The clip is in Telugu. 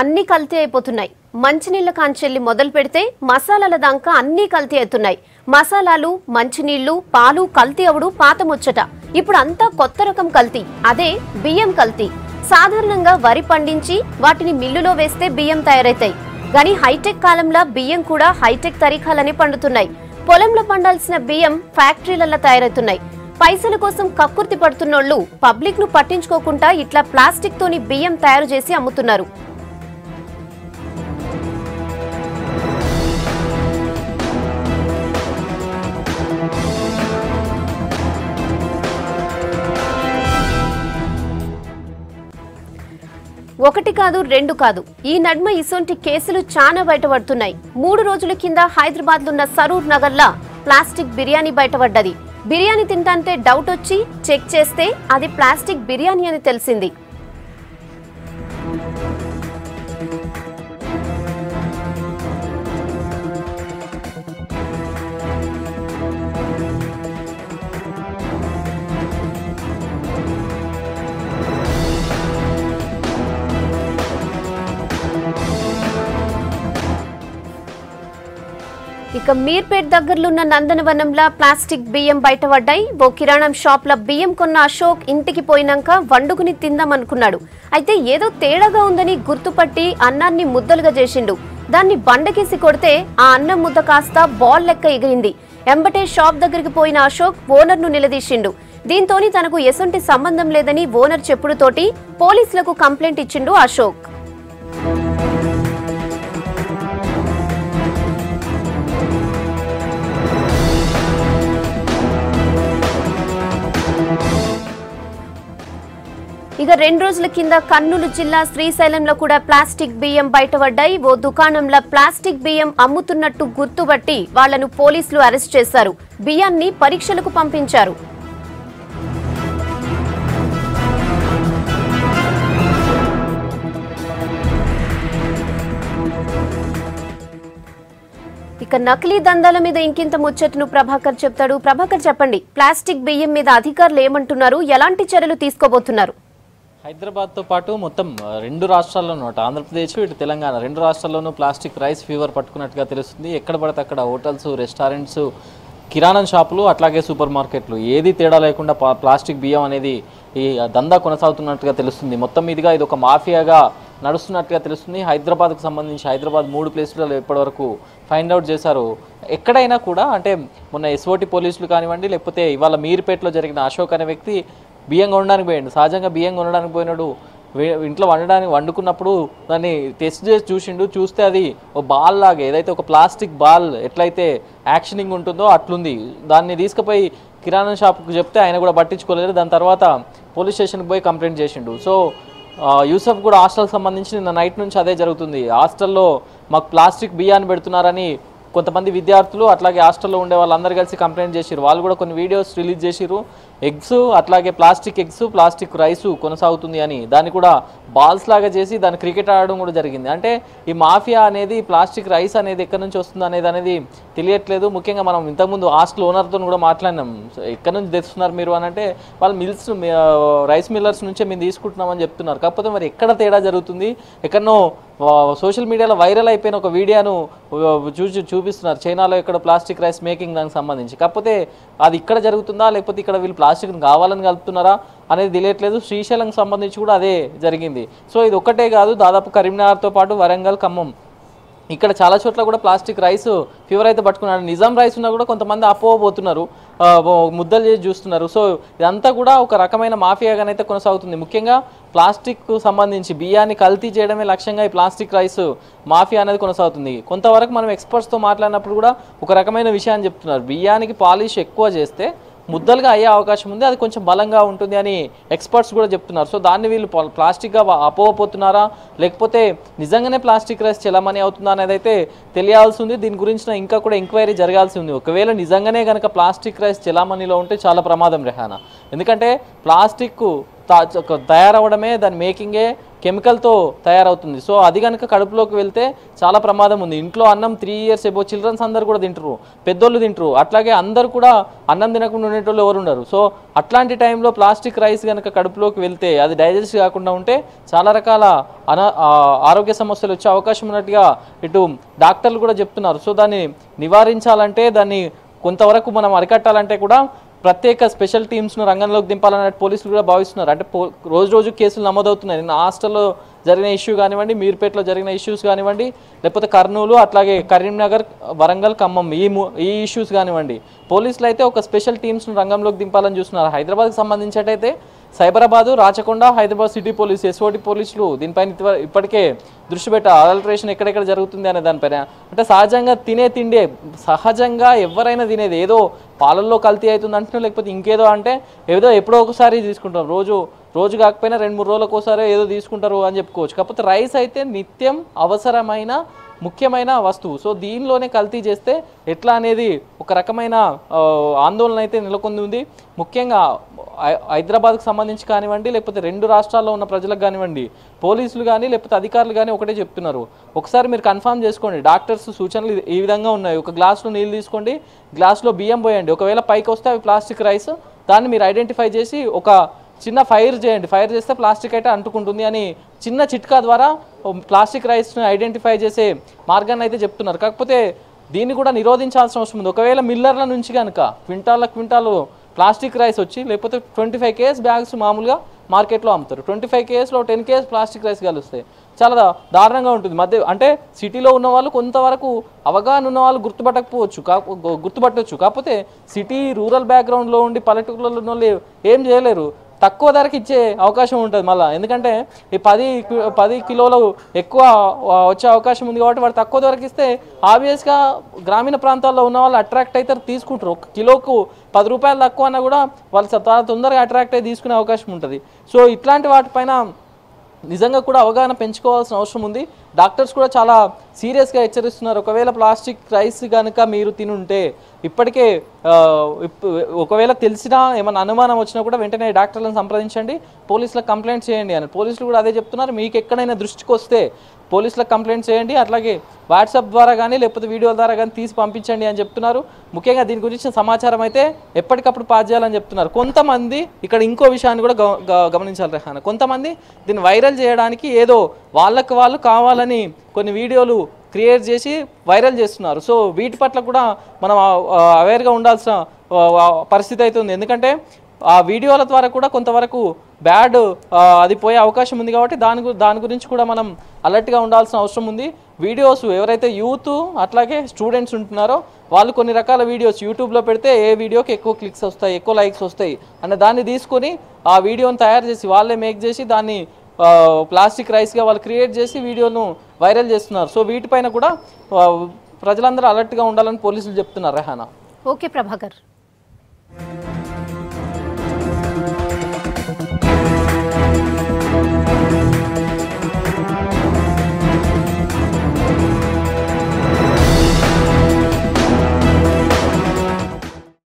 అన్ని కల్తీ అయిపోతున్నాయి. మంచినీళ్ళ కాంచెల్లి మొదలు పెడితే మసాలాల దాకా అన్ని కల్తీ అవుతున్నాయి. మసాలాలు, మంచినీళ్లు, పాలు కల్తీ అవడు పాత ముచ్చట. ఇప్పుడు అంతా కొత్త రకం కల్తీ. అదే బియ్యం కల్తీ. సాధారణంగా వరి పండించి వాటిని మిల్లులో వేస్తే బియ్యం తయారైతాయి. కానీ హైటెక్ కాలంలో బియ్యం కూడా హైటెక్ తరీఖాలనే పండుతున్నాయి. పొలంలో పండాల్సిన బియ్యం ఫ్యాక్టరీలలో తయారవుతున్నాయి. పైసల కోసం కక్కుర్తి పడుతున్నోళ్లు పబ్లిక్ ను పట్టించుకోకుండా ఇట్లా ప్లాస్టిక్ తోని బియ్యం తయారు చేసి అమ్ముతున్నారు. ఒకటి కాదు, రెండు కాదు, ఈ నడ్మ ఇసొంటి కేసులు చాలా బయటపడుతున్నాయి. 3 రోజుల కింద హైదరాబాద్ లో ఉన్న సరూర్ నగర్ లా ప్లాస్టిక్ బిర్యానీ బయటపడ్డది. బిర్యానీ తింటాంటే డౌట్ వచ్చి చెక్ చేస్తే అది ప్లాస్టిక్ బిర్యానీ అని తెలిసింది. ఇక మీర్పేట్ దగ్గరలో ఉన్న నందనవనంలో ప్లాస్టిక్ బియ్యం బయటపడ్డాయి. ఓ కిరాణం షాప్ లో బియ్యం కొన్న అశోక్ ఇంటికి పోయినాక వండుకుని తిందామనుకున్నాడు. అయితే ఏదో తేడాగా ఉందని గుర్తుపట్టి అన్నాన్ని ముద్దలుగా చేసిండు. దాన్ని బండకేసి కొడితే ఆ అన్నం ముద్ద కాస్త బాల్ లెక్క ఎగిరింది. ఎంబటే షాప్ దగ్గరికి పోయిన అశోక్ ఓనర్ ను నిలదీసిండు. దీంతోని తనకు ఎసొంటి సంబంధం లేదని ఓనర్ చెప్పుడుతోటి పోలీసులకు కంప్లైంట్ ఇచ్చిండు అశోక్. ఇక 2 రోజుల కింద కర్నూలు జిల్లా శ్రీశైలంలో కూడా ప్లాస్టిక్ బియ్యం బయటపడ్డాయి. ఓ దుకాణంలో ప్లాస్టిక్ బియ్యం అమ్ముతున్నట్టు గుర్తుపట్టి వాళ్లను పోలీసులు అరెస్ట్ చేశారు. బియ్యాన్ని పరీక్షలకు పంపించారు. ఇక నకిలీ దందాల మీద ఇంకింత ముచ్చటను ప్రభాకర్ చెప్తాడు. ప్రభాకర్, చెప్పండి, ప్లాస్టిక్ బియ్యం మీద అధికారులు ఏమంటున్నారు, ఎలాంటి చర్యలు తీసుకోబోతున్నారు? హైదరాబాద్తో పాటు మొత్తం 2 రాష్ట్రాల్లోనూ, ఆంధ్రప్రదేశ్ ఇటు తెలంగాణ 2 రాష్ట్రాల్లోనూ ప్లాస్టిక్ రైస్ ఫీవర్ పట్టుకున్నట్టుగా తెలుస్తుంది. ఎక్కడ పడితే అక్కడ హోటల్స్, రెస్టారెంట్స్, కిరాణా షాపులు, అట్లాగే సూపర్ మార్కెట్లు ఏది తేడా లేకుండా ప్లాస్టిక్ బియ్యం అనేది ఈ దందా కొనసాగుతున్నట్టుగా తెలుస్తుంది. మొత్తం మీదుగా ఇది ఒక మాఫియాగా నడుస్తున్నట్టుగా తెలుస్తుంది. హైదరాబాద్కు సంబంధించి హైదరాబాద్ 3 ప్లేసులలో ఇప్పటివరకు ఫైండ్ అవుట్ చేశారు. ఎక్కడైనా కూడా అంటే మొన్న ఎస్ఓటి పోలీసులు కానివ్వండి, లేకపోతే ఇవాళ మీర్పేటలో జరిగిన అశోక్ అనే వ్యక్తి బియ్యం కొనడానికి పోయాడు. సహజంగా బియ్యం కొనడానికి పోయినాడు. ఇంట్లో వండుకున్నప్పుడు దాన్ని టెస్ట్ చేసి చూస్తే అది ఒక బాల్ లాగా, ఏదైతే ఒక ప్లాస్టిక్ బాల్ ఎట్లయితే యాక్షనింగ్ ఉంటుందో అట్లుంది. దాన్ని తీసుకుపోయి కిరాణా షాప్కి చెప్తే ఆయన కూడా పట్టించుకోలేదు. దాని తర్వాత పోలీస్ స్టేషన్కి పోయి కంప్లైంట్ చేసిండు. సో యూసఫ్ కూడా హాస్టల్కి సంబంధించి నిన్న నైట్ నుంచి అదే జరుగుతుంది. హాస్టల్లో మాకు ప్లాస్టిక్ బియ్యాన్ని పెడుతున్నారని కొంతమంది విద్యార్థులు అట్లాగే హాస్టల్లో ఉండే వాళ్ళందరూ కలిసి కంప్లైంట్ చేసిరు. వాళ్ళు కూడా కొన్ని వీడియోస్ రిలీజ్ చేసిరు. ఎగ్స్, అట్లాగే ప్లాస్టిక్ ఎగ్స్, ప్లాస్టిక్ రైసు కొనసాగుతుంది అని దాన్ని కూడా బాల్స్ లాగా చేసి దాన్ని క్రికెట్ ఆడడం కూడా జరిగింది. అంటే ఈ మాఫియా అనేది, ప్లాస్టిక్ రైస్ అనేది ఎక్కడి నుంచి వస్తుంది అనేది తెలియట్లేదు. ముఖ్యంగా మనం ఇంతకుముందు హాస్టల్ ఓనర్తో కూడా మాట్లాడినాం. ఎక్కడి నుంచి తెస్తున్నారు మీరు అని అంటే వాళ్ళు మిల్స్, రైస్ మిల్లర్స్ నుంచే మేము తీసుకుంటున్నామని చెప్తున్నారు. కాకపోతే మరి ఎక్కడ తేడా జరుగుతుంది? ఎక్కడనో సోషల్ మీడియాలో వైరల్ అయిపోయిన ఒక వీడియోను చూపిస్తున్నారు. చైనాలో ఇక్కడ ప్లాస్టిక్ రైస్ మేకింగ్ దానికి సంబంధించి. కాకపోతే అది ఇక్కడ జరుగుతుందా, లేకపోతే ఇక్కడ వీళ్ళు ప్లాస్టిక్ని కావాలని కలుపుతున్నారా అనేది తెలియట్లేదు. శ్రీశైలంకి సంబంధించి కూడా అదే జరిగింది. సో ఇది ఒక్కటే కాదు, దాదాపు కరీంనగర్తో పాటు వరంగల్, ఖమ్మం ఇక్కడ చాలా చోట్ల కూడా ప్లాస్టిక్ రైస్ ఫీవర్ అయితే పట్టుకున్నాడు. నిజాం రైస్ ఉన్నా కూడా కొంతమంది అపోబోతున్నారు, ముద్దలు చేసి చూస్తున్నారు. సో ఇదంతా కూడా ఒక రకమైన మాఫియాగానైతే కొనసాగుతుంది. ముఖ్యంగా ప్లాస్టిక్ సంబంధించి బియ్యాన్ని కల్తీ చేయడమే లక్ష్యంగా ఈ ప్లాస్టిక్ రైస్ మాఫియా అనేది కొనసాగుతుంది. కొంతవరకు మనం ఎక్స్పర్ట్స్తో మాట్లాడినప్పుడు కూడా ఒక రకమైన విషయాన్ని చెప్తున్నారు. బియ్యానికి పాలిష్ ఎక్కువ చేస్తే ముద్దలుగా అయ్యే అవకాశం ఉంది, అది కొంచెం బలంగా ఉంటుంది అని ఎక్స్పర్ట్స్ కూడా చెప్తున్నారు. సో దాన్ని వీళ్ళు ప్లాస్టిక్గా అపోపోతున్నారా, లేకపోతే నిజంగానే ప్లాస్టిక్ రైస్ చెలమని అవుతుందా అనేది అయితే తెలియాల్సి ఉంది. దీని గురించిన ఇంకా కూడా ఎంక్వైరీ జరగాల్సి ఉంది. ఒకవేళ నిజంగానే కనుక ప్లాస్టిక్ రైస్ చెలామణిలో ఉంటే చాలా ప్రమాదం రెహానా. ఎందుకంటే ప్లాస్టిక్ తయారవడమే, దాని మేకింగే కెమికల్తో తయారవుతుంది. సో అది కనుక కడుపులోకి వెళ్తే చాలా ప్రమాదం ఉంది. ఇంట్లో అన్నం 3 years ఎబో చిల్డ్రన్స్ అందరు కూడా తింటారు, పెద్దోళ్ళు తింటారు, అట్లాగే అందరు కూడా అన్నం తినకుండా ఉండేటోళ్ళు ఎవరు ఉండరు. సో అట్లాంటి టైంలో ప్లాస్టిక్ రైస్ కనుక కడుపులోకి వెళ్తే అది డైజెస్ట్ కాకుండా ఉంటే చాలా రకాల ఆరోగ్య సమస్యలు వచ్చే అవకాశం ఉన్నట్టుగా ఇటు డాక్టర్లు కూడా చెప్తున్నారు. సో దాన్ని నివారించాలంటే, దాన్ని కొంతవరకు మనం అరికట్టాలంటే కూడా ప్రత్యేక స్పెషల్ టీమ్స్ను రంగంలోకి దింపాలన్నట్టు పోలీసులు కూడా భావిస్తున్నారు. అంటే రోజు రోజు కేసులు నమోదవుతున్నాయి. నిన్న హాస్టల్లో జరిగిన ఇష్యూ కానివ్వండి, మీర్పేటలో జరిగిన ఇష్యూస్ కానివ్వండి, లేకపోతే కర్నూలు, అట్లాగే కరీంనగర్, వరంగల్, ఖమ్మం ఈ ఇష్యూస్ కానివ్వండి, పోలీసులు అయితే ఒక స్పెషల్ టీమ్స్ను రంగంలోకి దింపాలని చూస్తున్నారు. హైదరాబాద్కి సంబంధించినట్టయితే Cyberabad, Rachakonda, Hyderabad city police, SOT పోలీసులు దీనిపైన ఇప్పటికే దృష్టి పెట్టారు. అడల్ట్రేషన్ ఎక్కడెక్కడ జరుగుతుంది అనే దానిపైన. అంటే సహజంగా తినే తిండే, సహజంగా ఎవరైనా తినేది ఏదో పాలల్లో కల్తీ అవుతుంది అంటున్నారు, లేకపోతే ఇంకేదో అంటే ఏదో ఎప్పుడో ఒకసారి తీసుకుంటాం, రోజు కాకపోయినా 2-3 రోజులకు ఒకసారి ఏదో తీసుకుంటారు అని చెప్పుకోవచ్చు. కాకపోతే రైస్ అయితే నిత్యం అవసరమైన ముఖ్యమైన వస్తువు. సో దీనిలోనే కల్తీ చేస్తే ఎట్లా అనేది ఒక రకమైన ఆందోళన అయితే నెలకొంది ఉంది. ముఖ్యంగా హైదరాబాద్కు సంబంధించి కానివ్వండి, లేకపోతే 2 రాష్ట్రాల్లో ఉన్న ప్రజలకు కానివ్వండి, పోలీసులు కానీ లేకపోతే అధికారులు కానీ ఒకటే చెప్తున్నారు, ఒకసారి మీరు కన్ఫర్మ్ చేసుకోండి. డాక్టర్స్ సూచనలు ఈ విధంగా ఉన్నాయి. ఒక గ్లాసులో నీళ్ళు తీసుకోండి, గ్లాసులో బియ్యం పోయండి, ఒకవేళ పైకి వస్తే అవి ప్లాస్టిక్ రైస్, దాన్ని మీరు ఐడెంటిఫై చేసి ఒక చిన్న ఫైర్ చేయండి, ఫైర్ చేస్తే ప్లాస్టిక్ అయితే అంటుకుంటుంది అని చిన్న చిట్కా ద్వారా ప్లాస్టిక్ రైస్ను ఐడెంటిఫై చేసే మార్గాన్ని అయితే చెప్తున్నారు. కాకపోతే దీన్ని కూడా నిరోధించాల్సిన అవసరం ఉంది. ఒకవేళ మిల్లర్ల నుంచి కనుక క్వింటాలు ప్లాస్టిక్ రైస్ వచ్చి, లేకపోతే 25 kgs బ్యాగ్స్ మామూలుగా మార్కెట్లో అమ్ముతారు, 25 kgsలో 10 kgs ప్లాస్టిక్ రైస్ కలుస్తాయి. చాలా దారుణంగా ఉంటుంది. అంటే సిటీలో ఉన్న వాళ్ళు కొంతవరకు అవగాహన ఉన్న వాళ్ళు గుర్తుపట్టవచ్చు. కాకపోతే సిటీ రూరల్ బ్యాక్గ్రౌండ్లో ఉండి పల్లెటూరులో ఉన్న వాళ్ళు ఏం చేయలేరు, తక్కువ ధరకి ఇచ్చే అవకాశం ఉంటుంది మళ్ళీ. ఎందుకంటే ఈ 10 కిలోలు ఎక్కువ వచ్చే అవకాశం ఉంది కాబట్టి వాడు తక్కువ ధరకి ఇస్తే ఆబ్వియస్గా గ్రామీణ ప్రాంతాల్లో ఉన్న వాళ్ళు అట్రాక్ట్ అవుతారు, తీసుకుంటారు. 1 కిలోకు 10 రూపాయలు తక్కువ అన్నా కూడా వాళ్ళు చాలా తొందరగా అట్రాక్ట్ అయ్యి తీసుకునే అవకాశం ఉంటుంది. సో ఇట్లాంటి వాటిపైన నిజంగా కూడా అవగాహన పెంచుకోవాల్సిన అవసరం ఉంది. డాక్టర్స్ కూడా చాలా సీరియస్గా హెచ్చరిస్తున్నారు. ఒకవేళ ప్లాస్టిక్ రైస్ కనుక మీరు తినుంటే, ఇప్పటికే ఒకవేళ తెలిసినా ఏమైనా అనుమానం వచ్చినా కూడా వెంటనే డాక్టర్లను సంప్రదించండి, పోలీసులకు కంప్లైంట్ చేయండి అని పోలీసులు కూడా అదే చెప్తున్నారు. మీకు ఎక్కడైనా దృష్టికి వస్తే పోలీసులకు కంప్లైంట్ చేయండి, అట్లాగే వాట్సాప్ ద్వారా కానీ లేకపోతే వీడియోల ద్వారా కానీ తీసి పంపించండి అని చెప్తున్నారు. ముఖ్యంగా దీని గురించి సమాచారం అయితే ఎప్పటికప్పుడు పాస్ చేయాలని చెప్తున్నారు. కొంతమంది ఇక్కడ ఇంకో విషయాన్ని కూడా గమనించాలి రెహానా, కొంతమంది దీన్ని వైరల్ చేయడానికి ఏదో వాళ్ళకు వాళ్ళు కావాలని కొన్ని వీడియోలు క్రియేట్ చేసి వైరల్ చేస్తున్నారు. సో వీటి పట్ల కూడా మనం అవేర్గా ఉండాల్సిన పరిస్థితి అయితే ఉంది. ఎందుకంటే ఆ వీడియోల ద్వారా కూడా కొంతవరకు బ్యాడ్ అది పోయే అవకాశం ఉంది కాబట్టి దాని గురించి కూడా మనం అలర్ట్గా ఉండాల్సిన అవసరం ఉంది. వీడియోస్ ఎవరైతే యూత్ అట్లాగే స్టూడెంట్స్ ఉంటున్నారో వాళ్ళు కొన్ని రకాల వీడియోస్ యూట్యూబ్లో పెడితే ఏ వీడియోకి ఎక్కువ క్లిక్స్ వస్తాయి, ఎక్కువ లైక్స్ వస్తాయి అన్న దాన్ని తీసుకొని ఆ వీడియోని తయారు చేసి వాళ్ళే మేక్ చేసి దాన్ని ప్లాస్టిక్ రైస్గా వాళ్ళు క్రియేట్ చేసి వీడియోను వైరల్ చేస్తున్నారు. సో వీటిపైన కూడా ప్రజలందరూ అలర్ట్గా ఉండాలని పోలీసులు చెప్తున్నారు రెహానా. ఓకే ప్రభాకర్.